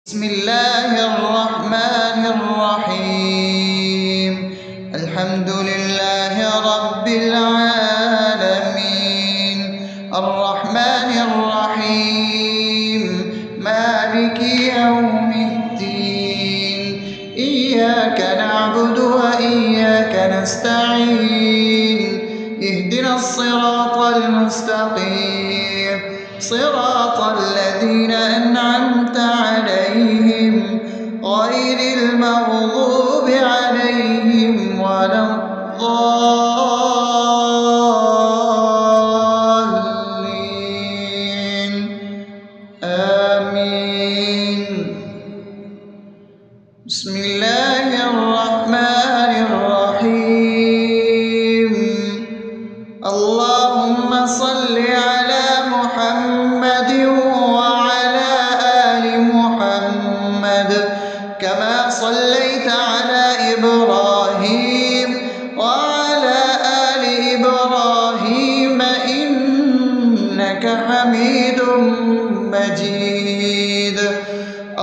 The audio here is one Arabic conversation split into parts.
بسم الله الرحمن الرحيم. الحمد لله رب العالمين، الرحمن الرحيم، مالك يوم الدين. إياك نعبد وإياك نستعين، اهدنا الصراط المستقيم، صراط الذين أنعمت عليهم غير المغضوب عليهم ولا الضالين. آمين. بسم الله الرحمن الرحيم. اللهم صل على محمد وعلى آل محمد كما صليت على إبراهيم وعلى آل إبراهيم إنك حميد مجيد.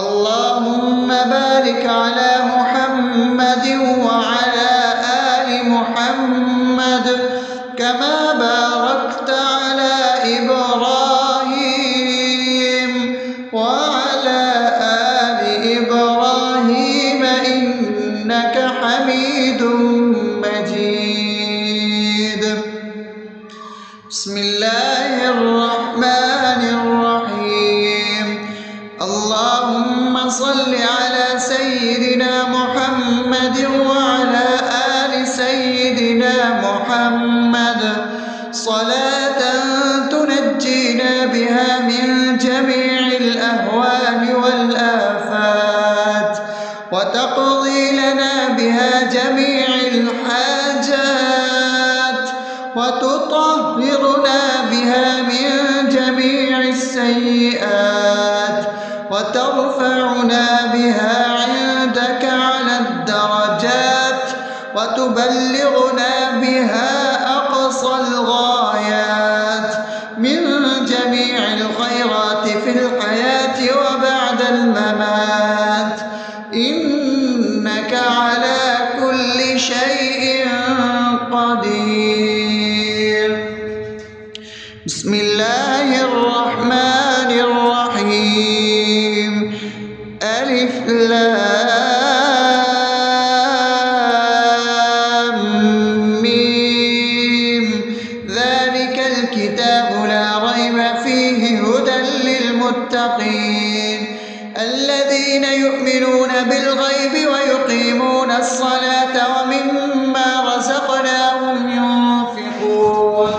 اللهم بارك على محمد وعلى آل محمد كما باركت على إبراهيم وعلى آل إبراهيم إنك حميد مجيد. بسم الله الرحمن الرحيم. اللهم صل على سيدنا محمد وعلى آل سيدنا محمد صلاة تنجينا بها من جميع الأهوال والآفات، وتقضي لنا بها جميع الحاجات، وتطهرنا بها من جميع السيئات، وترفعنا بها عندك على الدرجات، وتبلغنا بها أقصى الغايات من جميع الخيرات في الحياة وبعد الممات، إنك على كل شيء قدير. بسم الله الرحمن الرحيم. ألف لام ميم. ذلك الكتاب لا ريب فيه هدى للمتقين الذين يؤمنون بالغيب ويقيمون الصلاة ومما رزقناهم ينفقون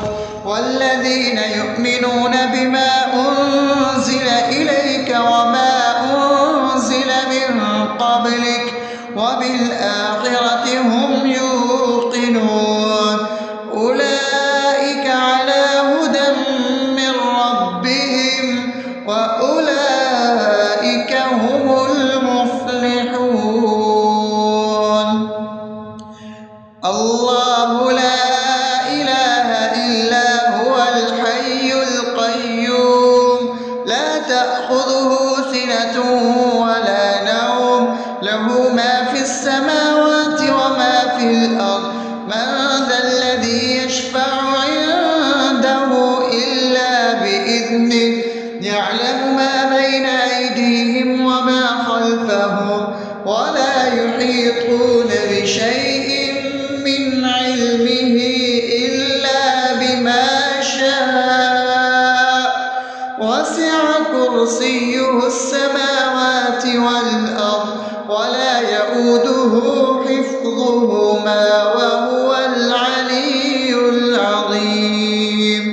والذين يؤمنون بما أنزل إليك وما أنزل من قبلك وبالآخرة هم يوقنون أولئك على هدى من ربهم وأولئك هم المفلحون. الله لا إله إلا هو الحي القيوم لا تأخذه سنة ولا نوم له ما في السماوات وما في الأرض. من ذا الذي يشفع عنده إلا بإذنه يعلم ما بين أيديهم وما خلفهم ولا يحيطون بشيء من علمه إلا بما شاء وسع كرسيه السماوات والأرض ولا يؤوده حفظهما وهو العلي العظيم.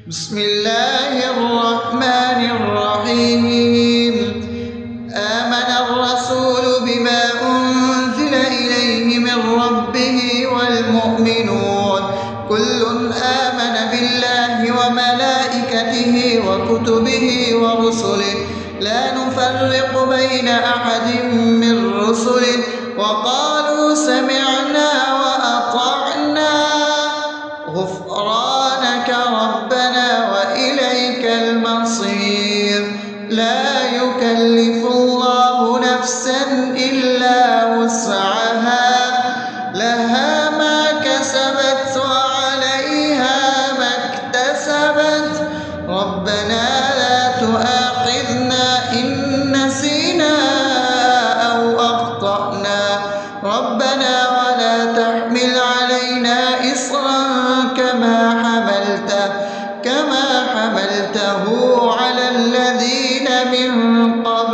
بسم الله الرحمن الرحيم. آمن الرسول بما أنزل إليه من ربه والمؤمنون كل آمن بالله وملائكته وكتبه ورسله لا نفرق بين أحد من رسله وقالوا سمعنا وأطعنا غفرانك ربنا وإليك المصير. لا يكلف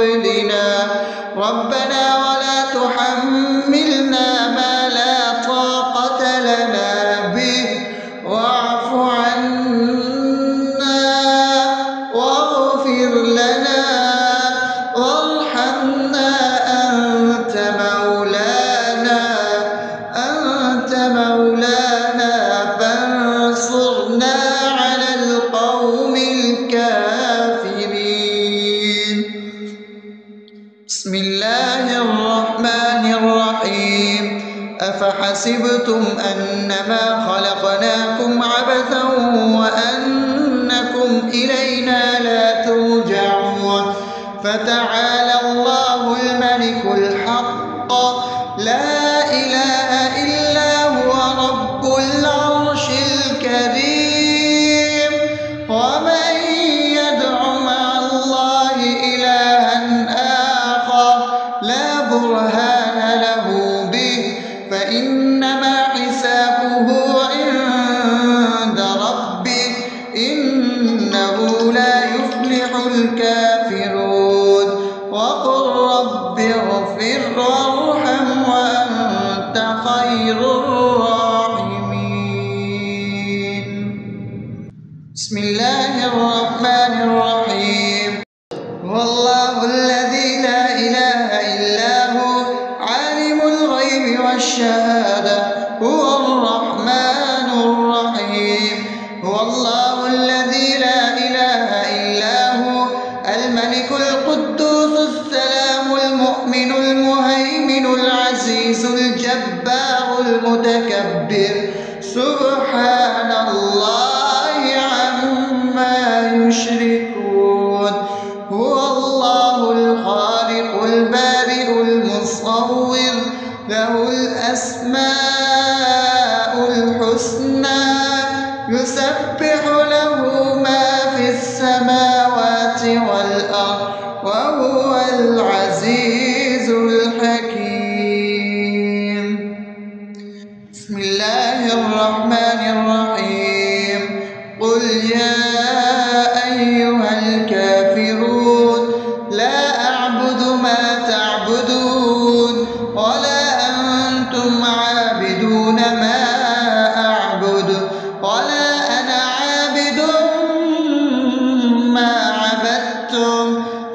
قبلنا ربنا ولا تحملنا ما لا طاقة لنا به واعف عنا واغفر لنا وارحمنا أنت مولانا فانصرنا على القوم الكافرين. بسم الله الرحمن الرحيم. أفحسبتم أنما خلقناكم عبثا وأنكم إلينا لا ترجعون فتعالى الله الملك الحق لا إله إلا هو رب العرش الكريم. ومن يدع مع الله إلها آخر لا برهان له به فإنما حسابه عند ربه إنه لا يفلح الكافرون. وقل رب اغفر وارحم وأنت خير الراحمين. بسم الله الرحمن الرحيم. هو الله الذي لا إله إلا هو عالم الغيب والشهادة هو الرحمن الرحيم. هو الله الذي لا إله إلا هو الملك القدوس السلام المؤمن المهيمن العزيز الجبار المتكبر سبحان الله عما يشركون. هو الله الخالق البارئ المصور له الأسماء الحسنى يسبح له ما في السماوات والأرض وهو العزيز الحكيم. بسم الله الرحمن الرحيم. قل يا أيها الكافرون لا أعبد ما تعبدون ولا أنتم عابدون ما أعبد ولا أنا عابد ما عبدتم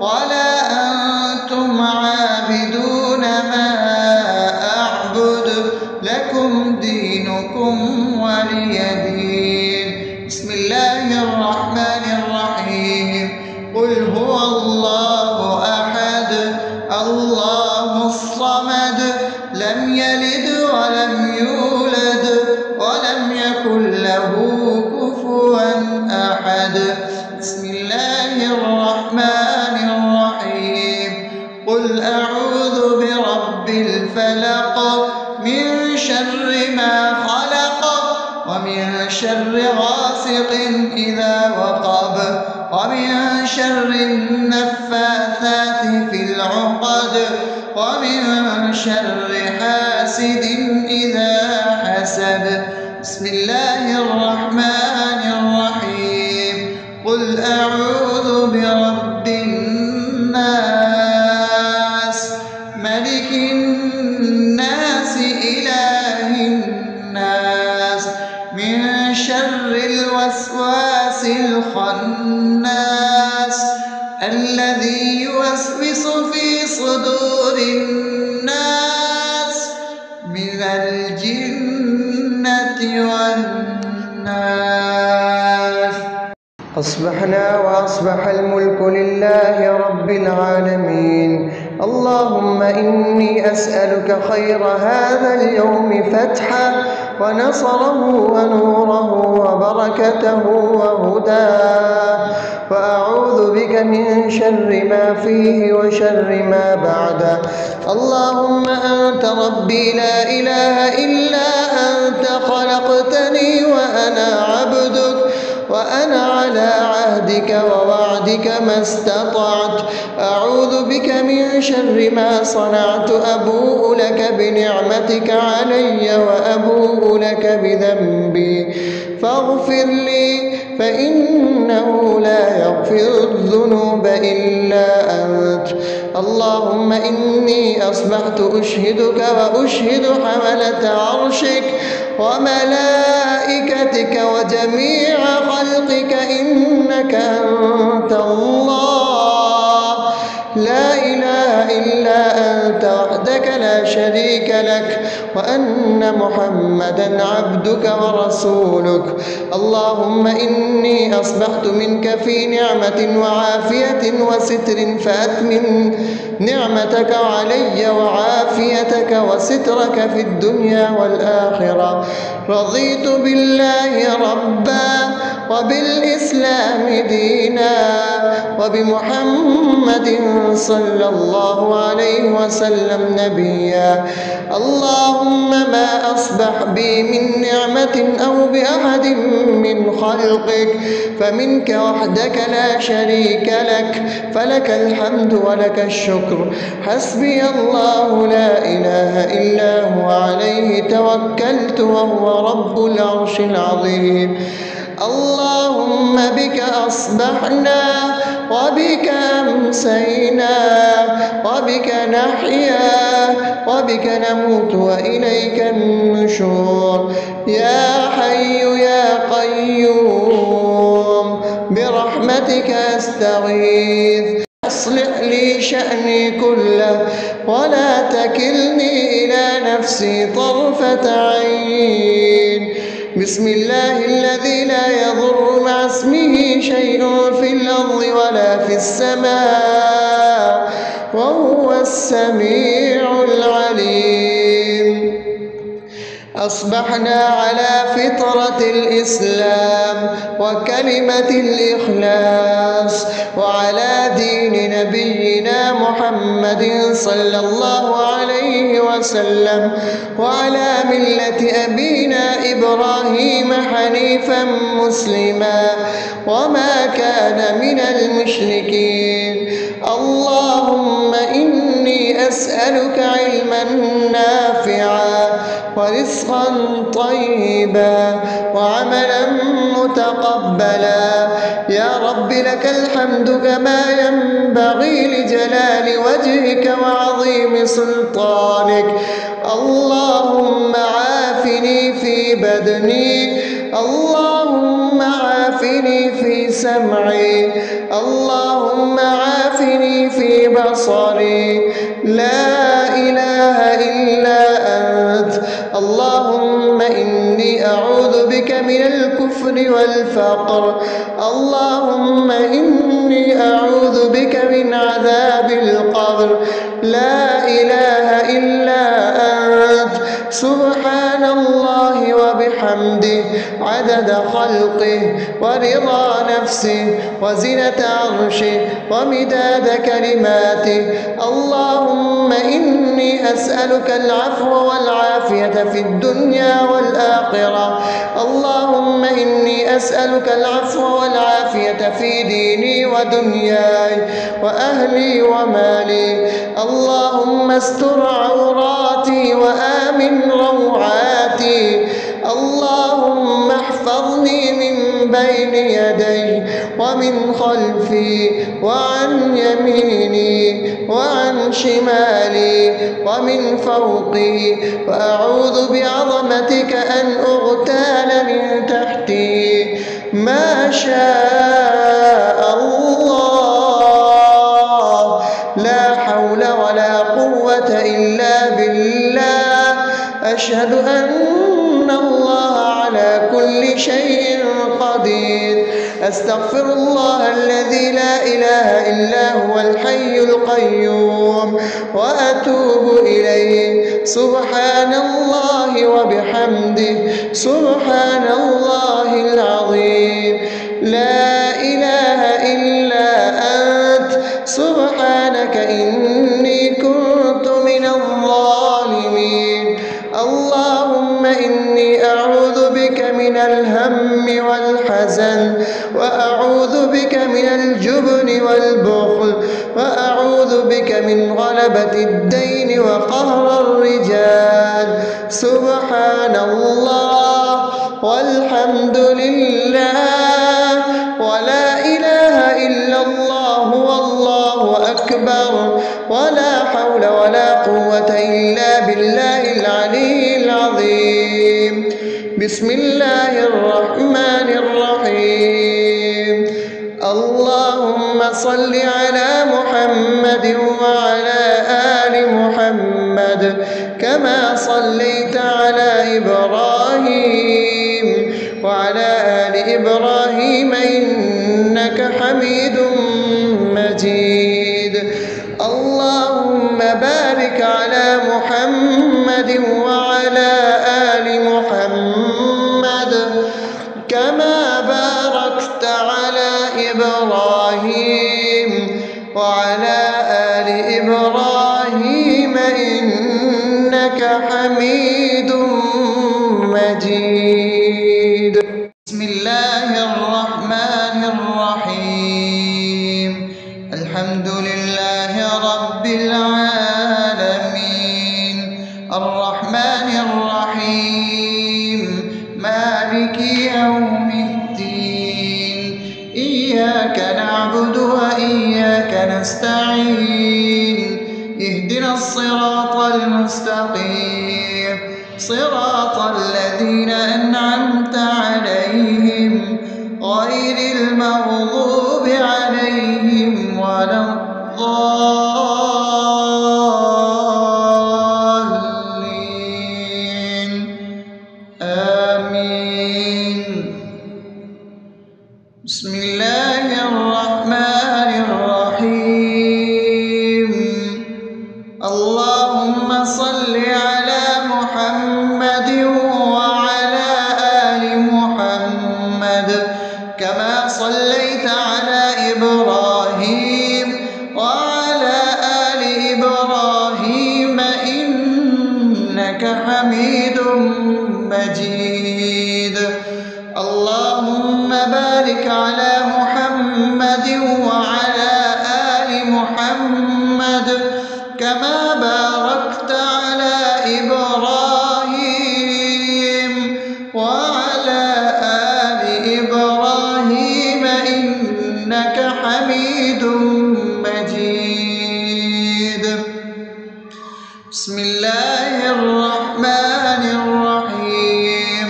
ولا أنتم عابدون ما أعبد لكم دينكم ولي دين. بسم الله الرحمن الرحيم. قل هو الله أحد الله الصمد لم يلد ولم يولد ولم يكن له كفوا أحد. بسم الله الرحمن الرحيم. قل أعوذ برب الفلق من شر ما خلق ومن شر غاسق إذا وقب ومن شر النفاثات في العقد ومن شر حاسد إذا حسد. بسم الله الرحمن الرحيم. قل أعوذ برب الناس ملك الناس إله الناس من شر الوسواس الخناس الذي يوسوس في صدور الناس من الجنة والناس. أصبحنا وأصبح الملك لله رب العالمين. اللهم إني أسألك خير هذا اليوم فتحه ونصره ونوره وبركته وهداه وأعوذ بك من شر ما فيه وشر ما بعده. اللهم أنت ربي لا إله إلا أنت خلقتني وأنا عبدك وأنا على عهدك ووعدك ما استطعت. أعوذ بك من شر ما صنعت. أبوء لك بنعمتك علي وأبوء لك بذنبي فاغفر لي فإنه لا يغفر الذنوب إلا أنت. اللهم إني أصبحت أشهدك وأشهد حملة عرشك وملائكتك وجميع خلقك إنك أنت الله لا إله إلا أنت وحدك لا شريك لك وأن محمدا عبدك ورسولك. اللهم إني أصبحت منك في نعمة وعافية وستر فأتمم نعمتك علي وعافيتك وسترك في الدنيا والآخرة. رضيت بالله ربا وبالإسلام دينا وبمحمد صلى الله عليه وسلم نبيا. اللهم ما أصبح بي من نعمة أو بأحد من خلقك فمنك وحدك لا شريك لك فلك الحمد ولك الشكر. حسبي الله لا إله إلا هو عليه توكلت وهو رب العرش العظيم. اللهم بك أصبحنا وبك أمسينا وبك نحيا وبك نموت وإليك النشور. يا حي يا قيوم برحمتك أستغيث أصلح لي شأني كله ولا تكلني إلى نفسي طرفة عين. بسم الله الذي لا يضر مع اسمه شيء في الأرض ولا في السماء وهو السميع العليم. أصبحنا على فطرة الإسلام وكلمة الإخلاص وعلى دين نبينا محمد صلى الله عليه وسلم وعلى ملة أبينا إبراهيم حنيفا مسلما وما كان من المشركين. اللهم إني أسألك علما نافعا ورزقا طيبا وعملا متقبلا. يا رب لك الحمد كما ينبغي لجلال وجهك وعظيم سلطانك. اللهم عافني في بدني اللهم عافني في سمعي اللهم عافني في بصري. لا إله إلا أنت. اللهم إني أعوذ بك من الكفر والفقر. اللهم إني أعوذ بك من عذاب القبر. لا إله إلا أنت. سبحان الله وبحمده عدد خلقه ورضا نفسه وزنة عرشه ومداد كلماته. اللهم إني أسألك العفو والعافية في الدنيا والآخرة. اللهم إني أسألك العفو والعافية في ديني ودنياي وأهلي ومالي. اللهم استر عوراتي وآمن روعاتي. اللهم احفظني من بين يدي ومن خلفي وعن يميني وعن شمالي ومن فوقي وأعوذ بعظمتك أن أغتال من تحتي. ما شاء الله لا حول ولا قوة إلا بالله. أشهد أن الله على كل شيء قدير. أستغفر الله الذي لا إله إلا هو الحي القيوم وأتوب إليه. سبحان الله وبحمده سبحان الله العظيم. لا إله إلا أنت سبحانك إني كنت من الظالمين. اللهم إني أعوذ بك من الهم والحزن وأعوذ بك من الجبن والبخل وأعوذ بك من غلبة الدين وقهر الرجال. سبحان الله والحمد لله ولا إله إلا الله والله أكبر. أكبر، ولا حول ولا قوة إلا بالله العلي العظيم. بسم الله الرحمن الرحيم. اللهم صل على محمد وعلى آل محمد كما صليت على إبراهيم وعلى آل إبراهيم إنك حميد مجيد. اللهم بارك على محمد وعلى آل محمد كما باركت على إبراهيم وعلى آل إبراهيم إنك حميد مجيد. بسم الله الرحمن الرحيم. الحمد لله رب العالمين الرحمن الرحيم مالك يوم الدين. إياك نعبد وإياك نستعين. اهدنا الصراط المستقيم صراط الذين أنعمت عليهم غير المغضوب عليهم ولا الضالين. آمين. بسم الله الرحمن الرحيم. اللهم صل على محمد وعلى آل محمد كما صليت على إبراهيم وعلى آل إبراهيم إنك حميد مجيد. اللهم بارك على محمد وعلى آل محمد كما باركت على إبراهيم وعلى آل إبراهيم إنك حميد مجيد. بسم الله الرحمن الرحيم.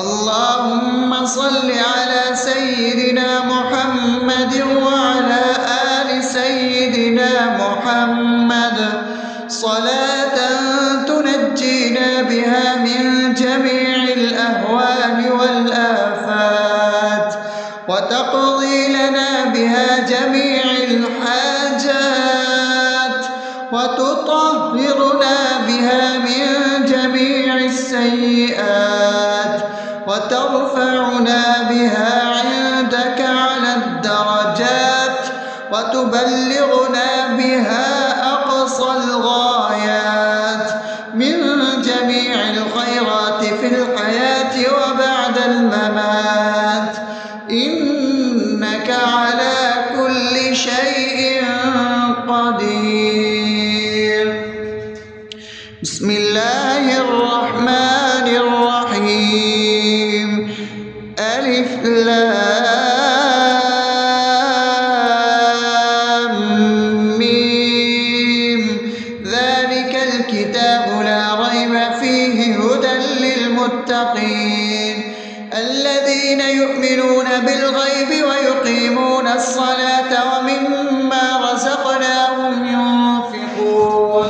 اللهم صل على سيدنا محمد وعلى آل سيدنا محمد صلاة تنجينا بها من جميع الأهوال والآفات وتقضي لنا بها جميع الحاجات وتطهرنا بها من جميع السيئات وترفعنا بها عندك على الدرجات وتبلغنا بها أقصى الغايات من جميع الخيرات في الحياة وبعد الممات إنك على كل شيء قدير. بسم الله الرحمن الرحيم. ألف لام ميم. ذلك الكتاب لا ريب فيه هدى للمتقين الذين يؤمنون بالغيب ويقيمون الصلاة ومما رزقناهم ينفقون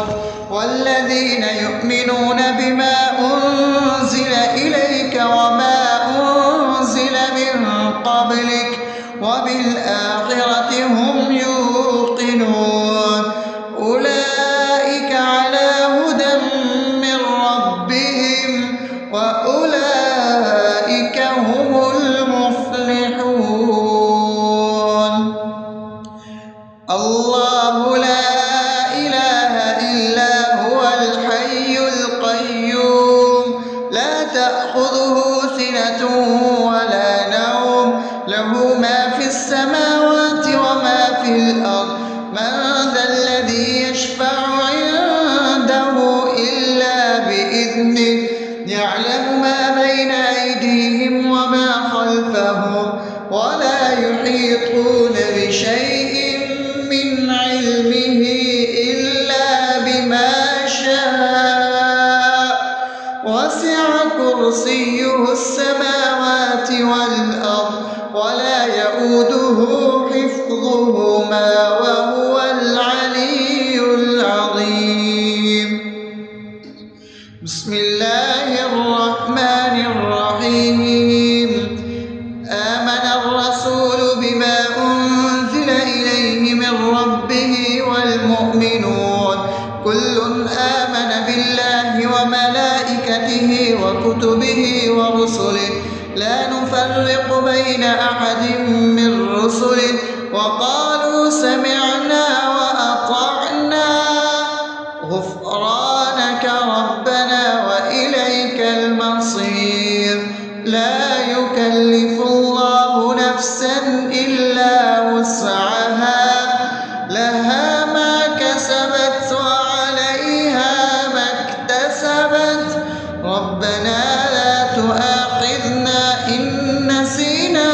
والذين يؤمنون بما أنزل إليك وما أنزل من قبلك وبالآخرة هم يوقنون أولئك على هدى من ربهم وأولئك هم المفلحون. الله لا إله إلا هو الحي القيوم لا تأخذه سنة ولا نوم له ما في السماوات وما في الأرض. من ذا الذي يشفع عنده إلا بإذنه يعلم ما بين أيديهم وما خلفهم ولا يحيطون بشيء من علمه كرسيه السماوات والأرض ولا يئوده حفظهما وهو العلي العظيم. بسم الله الرحمن الرحيم. آمن الرسول بما أنزل إليه من ربه والمؤمنون كل آمن بالله وملائكته وكتبه ورسله لا نفرق بين أحد من رسله وقالوا سمعنا وأطعنا غفرانك ربنا وإليك المصير. لا يكلف الله نفسا إلا وسعها لها ما كسبت وعليها ما اكتسبت ربنا لا تؤاخذنا إن نسينا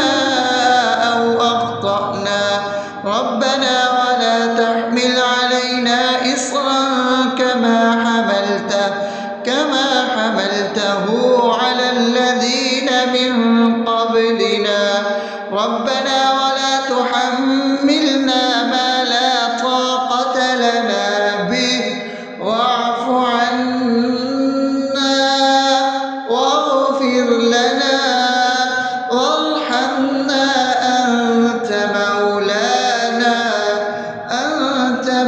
أو أخطأنا ربنا ولا تحمل علينا إصرا كما حملته على الذين من قبلنا ربنا ولا تحملنا ما لا طاقة لنا به واعف عنا واغفر لنا وارحمنا أنت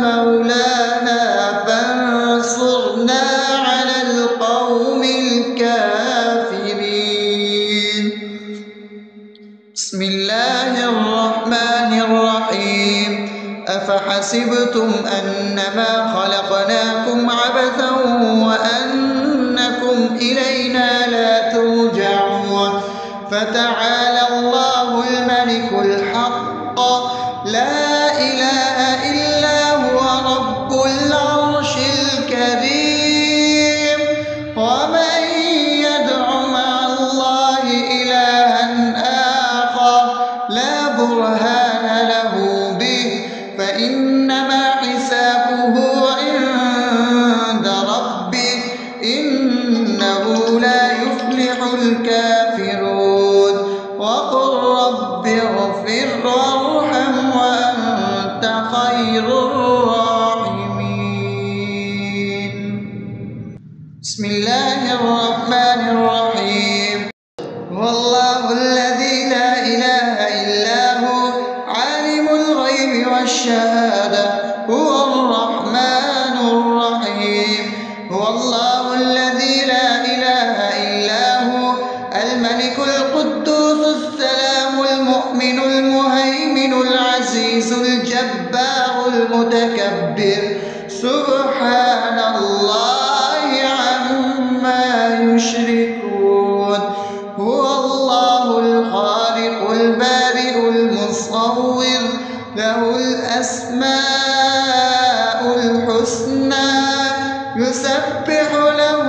مولانا فانصرنا على القوم الكافرين. بسم الله الرحمن الرحيم. أفحسبتم أنما خلقناكم عبثا وأنكم إلينا لا ترجعون فتعالى الله الملك الحق لا إله إلا هو رب العرش الكريم. ومن يدع مع الله إلها آخر لا برهان له به فإنما حسابه عند ربه إنه لا يفلح الكافرون. وقل رب اغفر وارحم وأنت خير الراحمين. بسم الله الرحمن الرحيم. هو الله الذي لا إله إلا هو عالم الغيب والشهادة هو الرحمن الرحيم. هو الله الذي لا إله إلا هو الملك القدوس السلام المؤمن المهيمن العزيز الجبار المتكبر سبحان الله عما يشركون. هو الله الخالق البارئ المصور له الأسماء الحسنى يسبح له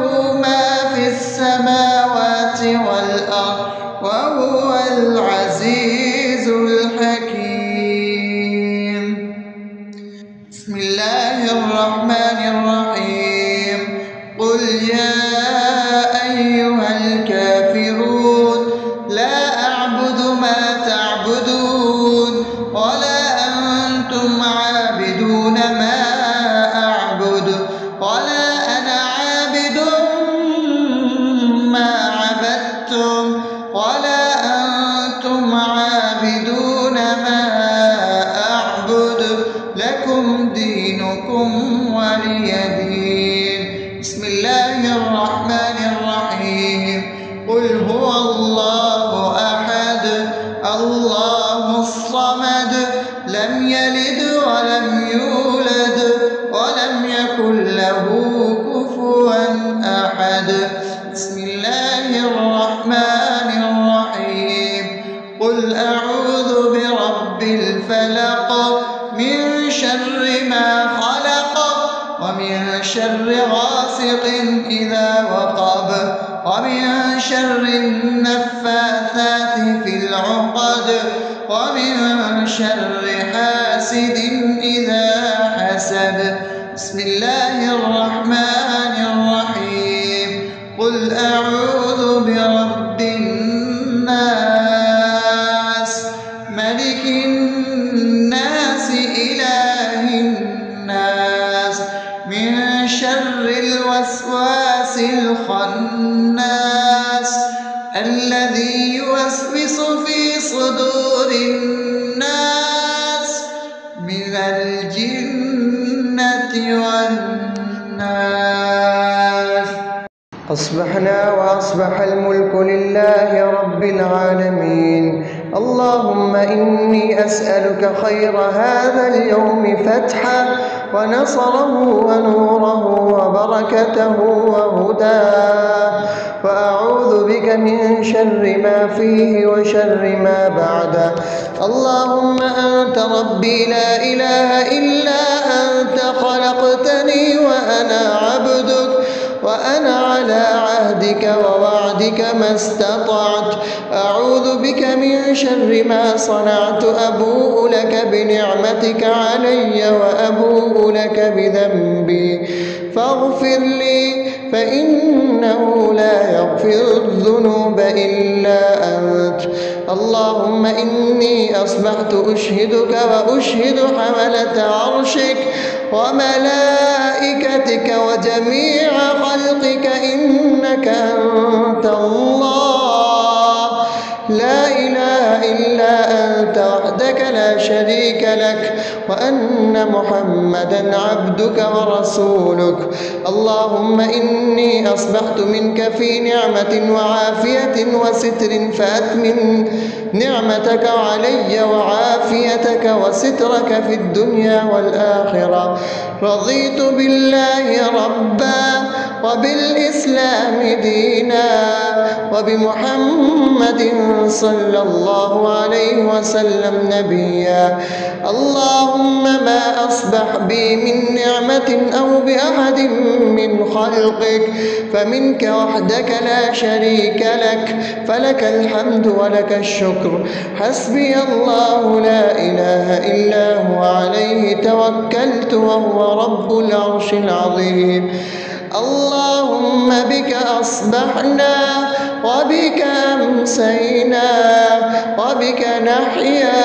ما في السماوات والأرض وهو العزيز الحكيم. بسم الله الرحمن الرحيم. قل يا أيها الكافرون لا أعبد ما تعبدون ولا أنتم عابدون ما أعبد ولا أنا عابد ما عبدتم ولا أنتم عابدون ما أعبد لكم دينكم ولي دين. بسم الله الرحمن الرحيم. قل هو الله أحد الله الصمد لم يلد ولم يولد ولم يكن له كفوا أحد. بسم الله الرحمن الرحيم. قل أعوذ برب الفلق من شر ما خلق ومن شر غاسق إذا وقب ومن شر النفاثات في العقد ومن شر حاسد إذا حسد. بسم الله الرحمن الرحيم. قل أعوذ من شر الوسواس الخناس الذي يوسوس في صدور الناس من الجنة والناس. أصبحنا وأصبح الملك لله رب العالمين. اللهم إني أسألك خير هذا اليوم فتحه ونصره ونوره وبركته وهداه، وأعوذ بك من شر ما فيه وشر ما بعده. اللهم أنت ربي لا إله إلا أنت، خلقتني وأنا عبدك، وأنا على عهدك ووعدك ما استطعت. أعوذ بك من شر ما صنعت، أبوء لك بنعمتك علي وأبوء لك بذنبي، فاغفر لي فإنه لا يغفر الذنوب إلا أنت. اللهم إني أصبحت أشهدك وأشهد حملة عرشك وملائكتك وجميع خلقك إنك أنت الله لا إله إلا أنت وحدك لا شريك لك، وأن محمدا عبدك ورسولك. اللهم إني أصبحت منك في نعمة وعافية وستر، فأتمم نعمتك علي وعافيتك وسترك في الدنيا والآخرة. رضيت بالله ربا وبالإسلام دينا وبمحمد صلى الله عليه وسلم نبيا. اللهم ما أصبح بي من نعمة أو بأحد من خلقك فمنك وحدك لا شريك لك، فلك الحمد ولك الشكر. حسبي الله لا إله إلا هو، عليه توكلت وهو رب العرش العظيم. اللهم بك أصبحنا وبك أمسينا وبك نحيا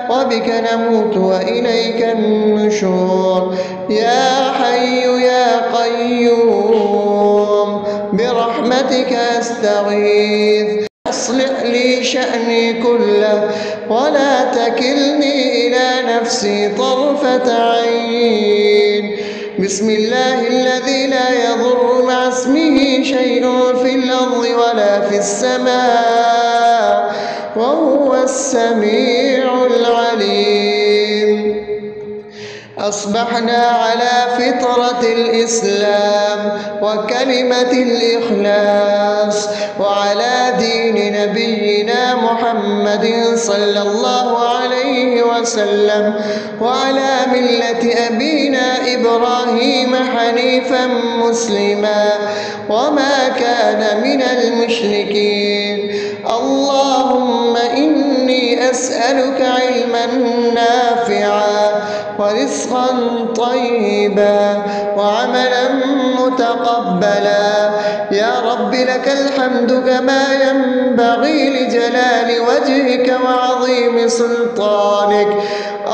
وبك نموت وإليك النشور. يا حي يا قيوم برحمتك أستغيث، أصلح لي شأني كله ولا تكلني إلى نفسي طرفة عين. بسم الله الذي لا يضر مع اسمه شيء في الأرض ولا في السماء وهو السميع العليم. أصبحنا على فطرة الإسلام وكلمة الإخلاص وعلى دين نبينا محمد صلى الله عليه وسلم وعلى ملة أبينا إبراهيم حنيفا مسلما وما كان من المشركين. اللهم إني أسألك علما نافعا ورزقا طيبا وعملا متقبلا. يا رب لك الحمد كما ينبغي لجلال وجهك وعظيم سلطانك.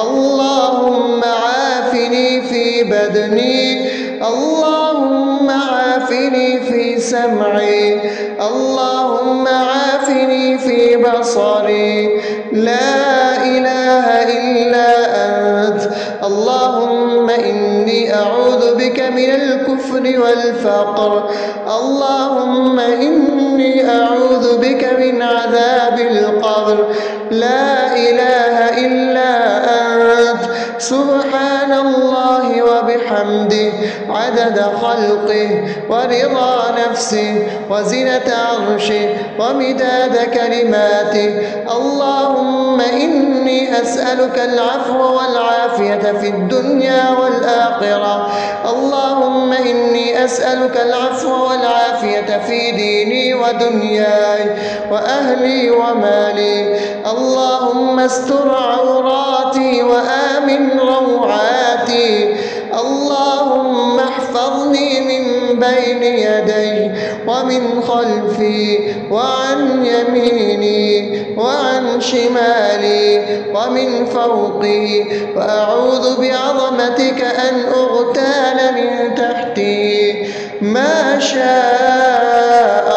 اللهم عافني في بدني، اللهم عافني في سمعي، اللهم عافني في بصري. لا إله إلا أنت. اللهم إني أعوذ بك من الكفر والفقر. اللهم إني أعوذ بك من عذاب القبر. لا إله إلا أنت. سبحان الله وبحمده عدد خلقه ورضا نفسه وزنة عرشه ومداد كلماته. اللهم إني أسألك العفو والعافية في الدنيا والآخرة. اللهم إني أسألك العفو والعافية في ديني ودنياي وأهلي ومالي. اللهم استر عوراتي وآمن روعاتي. اللهم احفظني من بين يدي ومن خلفي وعن يميني وعن شمالي ومن فوقي، وأعوذ بعظمتك أن أغتال من تحتي ما شاء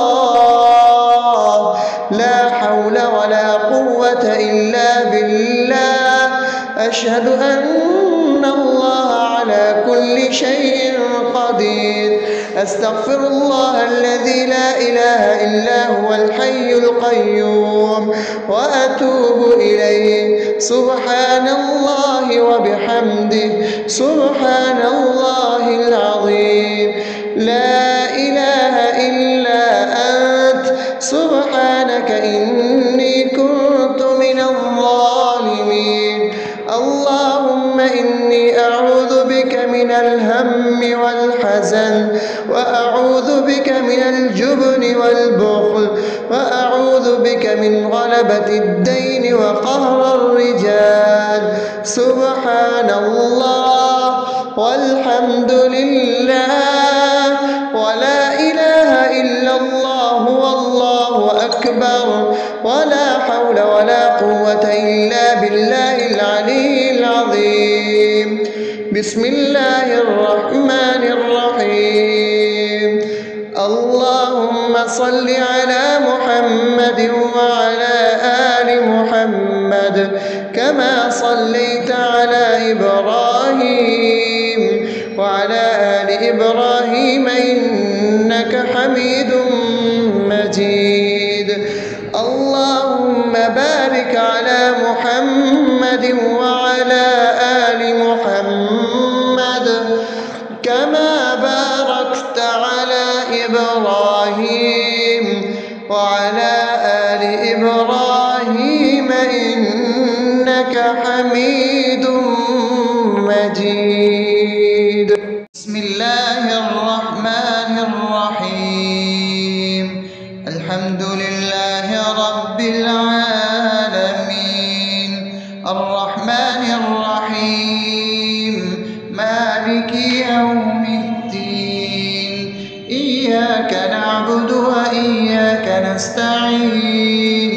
الله لا حول ولا قوة إلا بالله أشهد أن الله على كل شيء قدير أستغفر الله الذي لا إله إلا هو الحي القيوم وأتوب إليه سبحان الله وبحمده سبحان الله العظيم لا إله إلا أنت سبحانك إني كنت من الظالمين اللهم إني أعوذ بك من الهم والحزن وأعوذ بك من الجبن والبخل وأعوذ بك من غلبة الدين وقهر الرجال سبحان الله والحمد لله ولا إله إلا الله والله أكبر ولا حول ولا قوة إلا بالله العلي العظيم بسم الله الرحمن الرحيم اللهم صل على محمد وعلى آل محمد كما صليت على إبراهيم وعلى آل إبراهيم إنك حميد مجيد اللهم بارك على محمد وعلى آل محمد كما باركت على إبراهيم وعلى آل إبراهيم إنك حميد مجيد بسم الله الرحمن الرحيم الحمد لله رب العالمين الرحمن الرحيم مالك يوم الدين إياك نعبد وإياك نستعين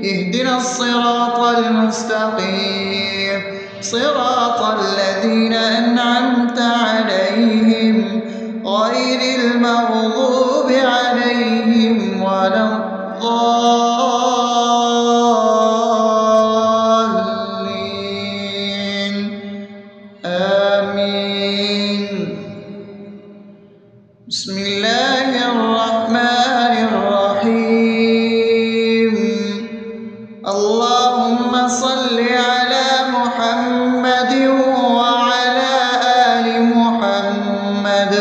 اهدنا الصراط المستقيم صراط الذين أنعمت عليهم غير المغضوب عليهم ولا الضالين آمين بسم الله الرحمن الرحيم اللهم صل على محمد وعلى آل محمد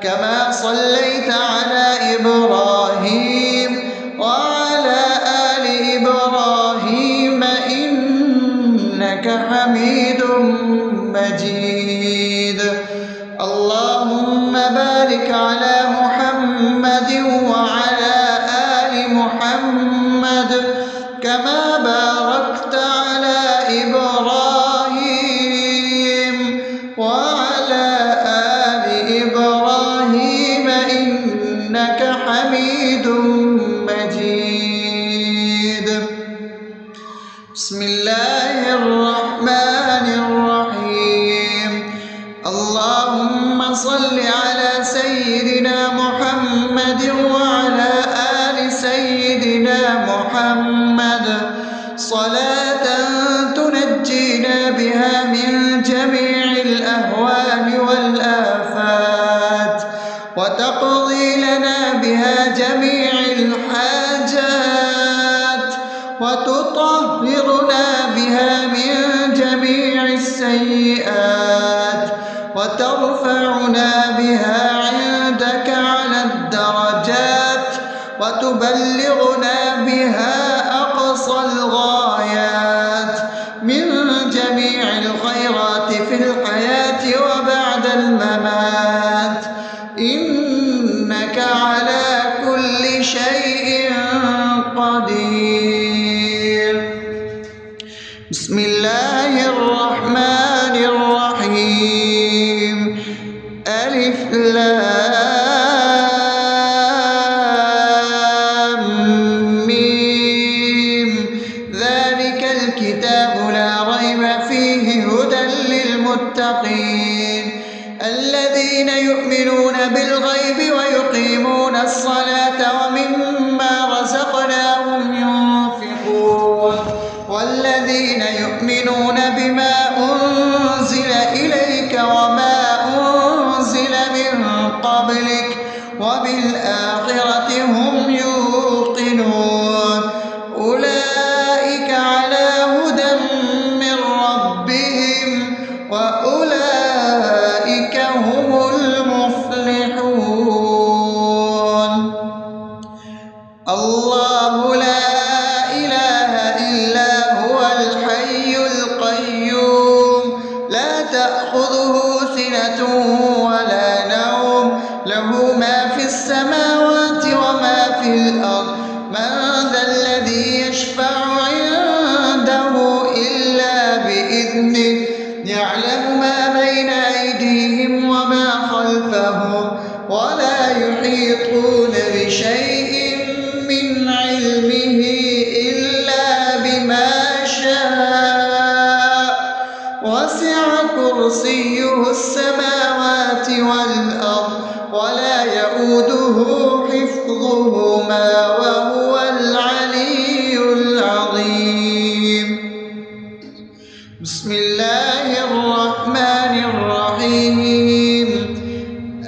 كما صليت على إبراهيم وعلى آل إبراهيم إنك حميد مجيد اللهم بارك على محمد وعلى آل محمد كما باركت على إبراهيم وعلى آل إبراهيم إنك حميد مجيد بسم الله الرحمن الرحيم اللهم صل على سيدنا محمد وعلى آل سيدنا محمد صلاة تنجينا بها من جميع الأهوال والآفات وتقضي لنا بها جميع الحاجات وتطهرنا بها من جميع السيئات وترفعنا بها عندك على الدرجات وتبلغنا بها أقصى الغايات من جميع الخيرات في الحياة وبعد الممات إنك على كل شيء قدير بسم الله الرحمن الرحيم ألف لام ميم ذلك الكتاب لا ريب فيه هدى للمتقين الذين يؤمنون بالغيب ويقيمون الصلاة ومما رزقناهم ينفقون والذين يؤمنون بما أنزل إليك وما أنزل من قبلك وبالآخرة هم يوقنون أولئك على هدى من ربهم وأولئك هم المفلحون الله لا إله إلا هو الحي القيوم لا تأخذه سنة ولا نوم له ما في السماوات وما في الأرض من ذا الذي يشفع عنده إلا بإذنه يعلم ما بين أيديهم وما خلفهم ولا يحيطون بشيء من علمه إلا بما شاء وسع كرسيه السماوات والأرض ولا يؤوده حفظهما وهو العلي العظيم بسم الله الرحمن الرحيم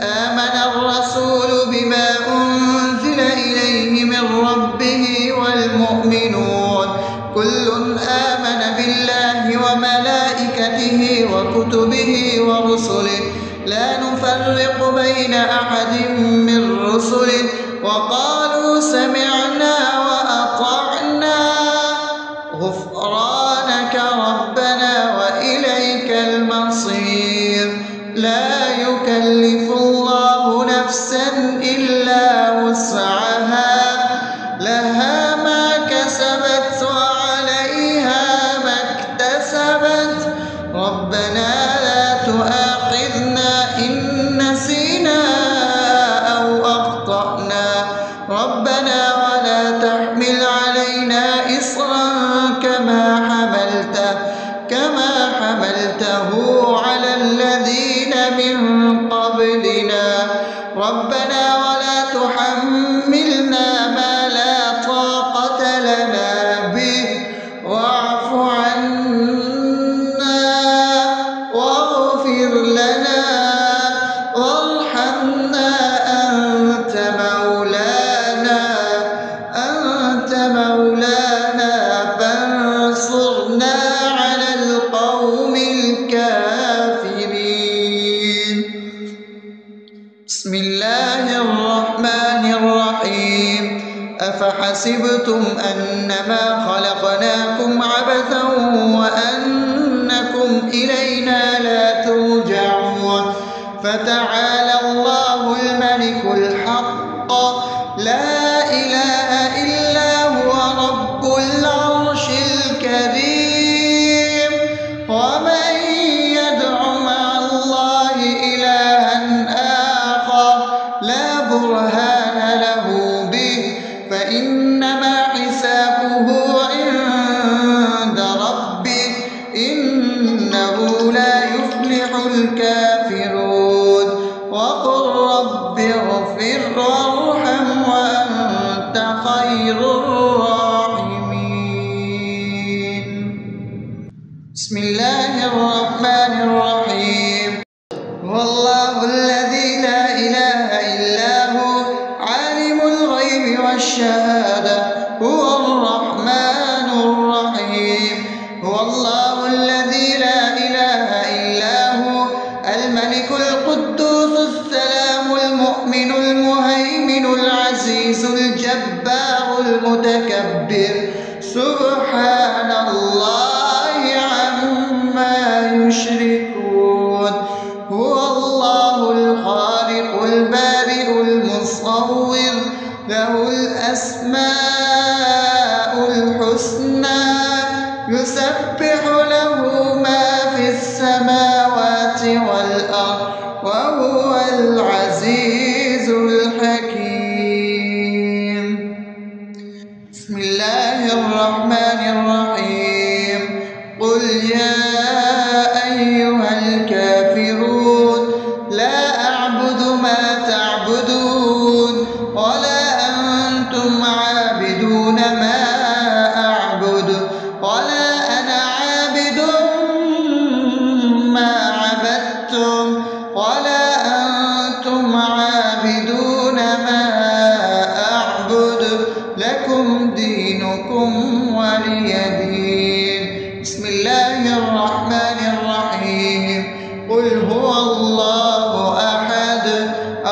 آمن الرسول بما أنزل إليه من ربه والمؤمنون كل آمن بالله وملائكته وكتبه ورسله لا نفرق بين أحد من رسله وقالوا سمعنا وأطعنا غفرانك ربنا وإليك المصير لا يكلف الله نفسا إلا وسعها لها ما كسبت وعليها ما اكتسبت ربنا لا تؤاخذنا إن نسينا أو أخطأنا ربنا ولا تحمل علينا إصرا كما حملته على الذين من قبلنا ربنا ولا تحملنا ما لا طاقة لنا به واعف عنا واغفر لنا وارحمنا أنت مولانا فانصرنا على القوم الكافرين بسم الله الرحمن الرحيم أفحسبتم أنما خلقناكم عبثا وأنكم إلينا لا ترجعون فتعالى الله الملك الحق لا إله إلا هو رب العرش الكريم ومن يدع مع الله إلها آخر لا برهان له به فإنما حسابه عند ربه إنه لا يفلح الكافرون وقل رب اغفر وارحم وأنت خير الراحمين بسم الله الرحمن الرحيم هو الله الذي لا إله إلا هو عالم الغيب والشهادة هو الرحمن الرحيم هو الله الذي لا إله إلا هو الملك القدوس السلام المؤمن المهيمن العزيز الجبار المتكبر سبحان الله عما يشركون هو الله الخالق البارئ المصور له الأسماء الحسنى يسبح له ما في السماوات والأرض وهو العزيز الحكيم بسم الله الرحمن الرحيم قل يا أيها الكافرون ولا أنتم عابدون ما أعبد لكم دينكم ولي دين. بسم الله الرحمن الرحيم. قل هو الله أحد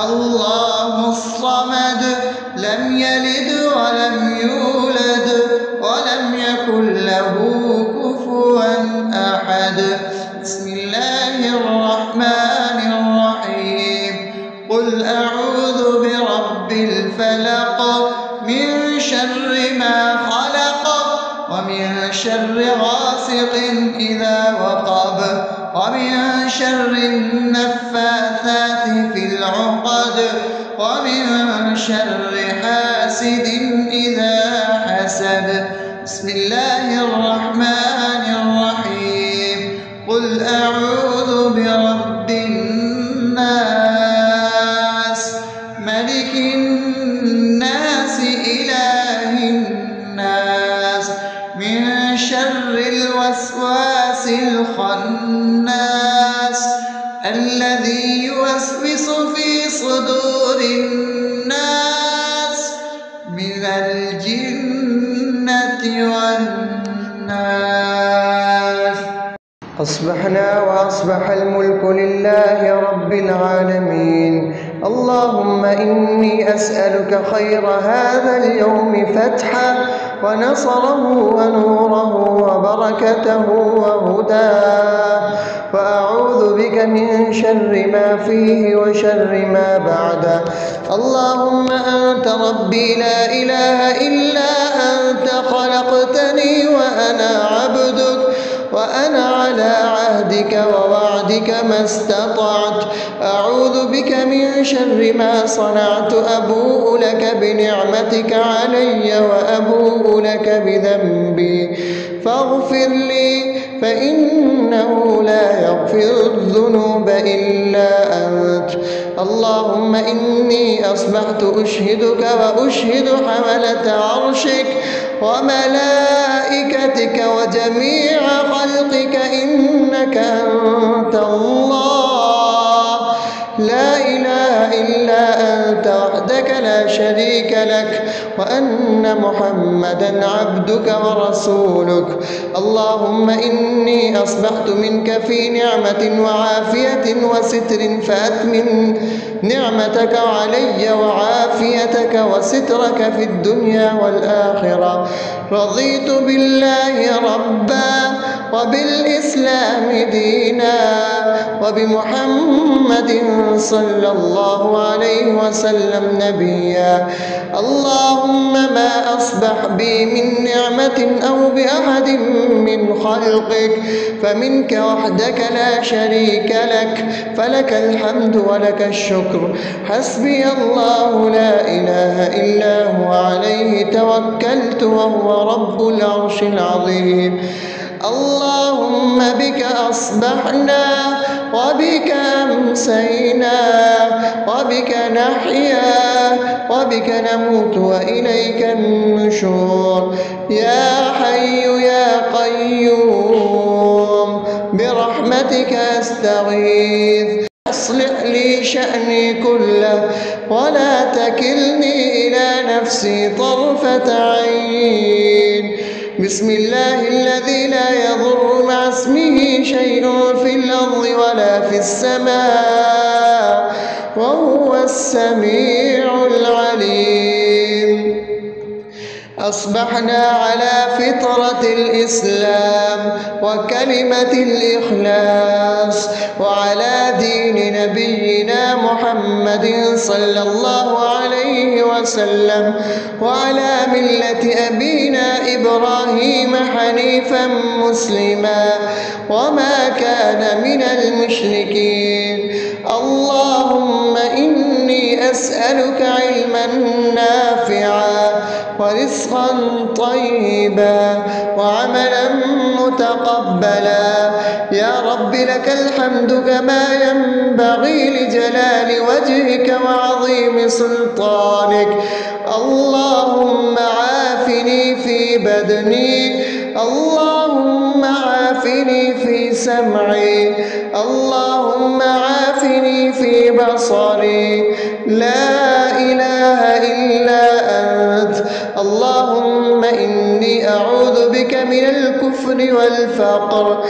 الله الصمد لم يلد ولم يولد ولم يكن له كفوا أحد. بسم الله الرحمن الرحيم. قل أعوذ برب الفلق من شر ما خلق ومن شر غاسق إذا وقب ومن شر النفاثات في العقد ومن شر حاسد إذا حسد. بسم الله الرحمن الرحيم. قل أعوذ برب الناس ملك الناس إله الناس من شر الوسواس الخناس الذي يوسوس في صدور الناس من الجنة والناس. أصبحنا وأصبح الملك لله رب العالمين. اللهم إني أسألك خير هذا اليوم فتحه ونصره ونوره وبركته وهداه، وأعوذ بك من شر ما فيه وشر ما بعده. اللهم أنت ربي لا إله إلا أنت خلقتني وأنا عبدك وأنا على عهدك ووعدك ما استطعت. أعوذ بك من شر ما صنعت. أبوء لك بنعمتك علي وأبوء لك بذنبي فاغفر لي فإنه لا يغفر الذنوب إلا أنت. اللهم إني أصبحت أشهدك وأشهد حملة عرشك وملائكتك وجميع خلقك إنك أنت الله لا إله إلا أنت وحدك لا شريك لك وأن محمدا عبدك ورسولك. اللهم إني أصبحت منك في نعمة وعافية وستر فأتمن نعمتك علي وعافيتك وسترك في الدنيا والآخرة. رضيت بالله ربا وبالإسلام دينا وبمحمد صلى الله عليه وسلم نبيا. اللهم ما أصبح بي من نعمة أو بأحد من خلقك فمنك وحدك لا شريك لك فلك الحمد ولك الشكر. حسبي الله لا إله إلا هو عليه توكلت وهو رب العرش العظيم. اللهم بك أصبحنا وبك أمسينا وبك نحيا وبك نموت وإليك النشور. يا حي يا قيوم برحمتك أستغيث. أصلح لي شأني كله ولا تكلني إلى نفسي طرفة عين. بسم الله الذي لا يضر مع اسمه شيء في الأرض ولا في السماء وهو السميع العليم. أصبحنا على فطرة الإسلام وكلمة الإخلاص وعلى دين نبينا محمد صلى الله عليه وسلم وعلى ملة أبينا إبراهيم حنيفا مسلما وما كان من المشركين. اللهم إني أسألك علما نافعا ورزقا طيبا وعملا متقبلا. يا رب لك الحمد كما ينبغي لجلال وجهك وعظيم سلطانك. اللهم عافني في بدني اللهم عافني عافني في سمعي، اللهم عافني في بصري، لا إله إلا أنت. اللهم إني أعوذ بك من الكفر والفقر،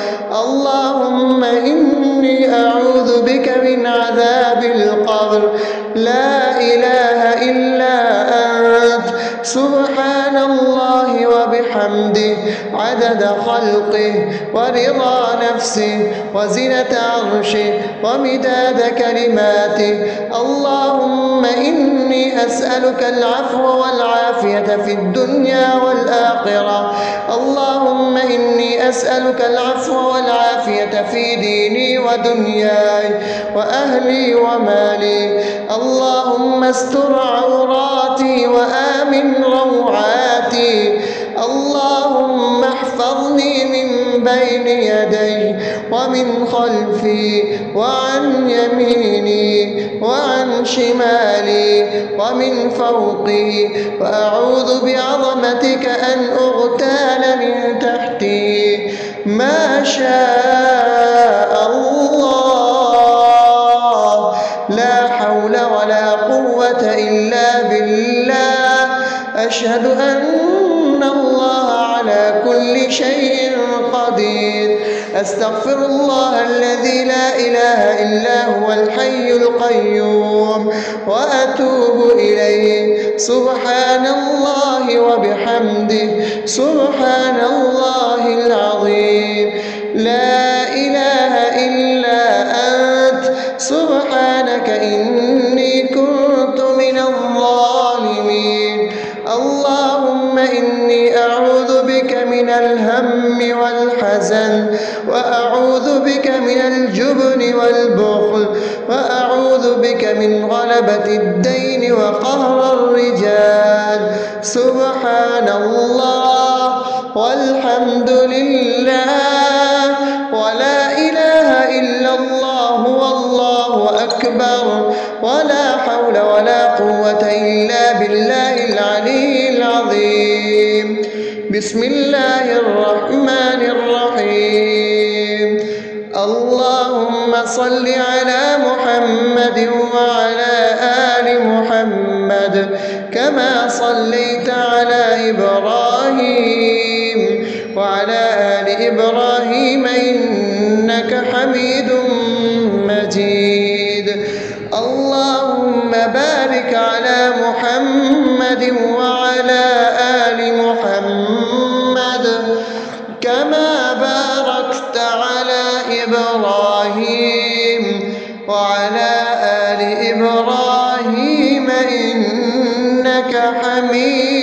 اللهم إني أعوذ بك من عذاب القبر، لا إله إلا أنت. سبحان الله وبحمده عدد خلقه ورضا نفسه وزنة عرشه ومداد كلماته. اللهم إني أسألك العفو والعافية في الدنيا والآخرة، اللهم إني أسألك العفو والعافية في ديني ودنياي وأهلي ومالي. اللهم استر عوراتي وآمن روعاتي، اللهم احفظني من بين يدي ومن خلفي وعن يميني وعن شمالي ومن فوقي، وأعوذ بعظمتك أن أغتال من تحتي. ما شاء الله، لا حول ولا قوة إلا بالله. أشهد أن الله على كل شيء قدير. أستغفر الله الذي لا إله إلا هو الحي القيوم وأتوب إليه. سبحان الله وبحمده، سبحان الله العظيم. لا إله إلا أنت، سبحانك إني كنت من الظالمين. اللهم إني أعوذ بك من الهم والحزن، وأعوذ بك من الجبن والبخل، وأعوذ بك من غلبة الدين وقهر الرجال. سبحان الله والحمد لله ولا إله إلا الله والله أكبر، ولا حول ولا قوة إلا بالله العلي العظيم. بسم الله الرحمن الرحيم. اللهم صل على محمد وعلى آل محمد كما صليت على إبراهيم وعلى آل إبراهيم إنك حميد مجيد. اللهم بارك على محمد وعلى آل محمد كما باركت على إبراهيم وعلى آل إبراهيم إنك حميد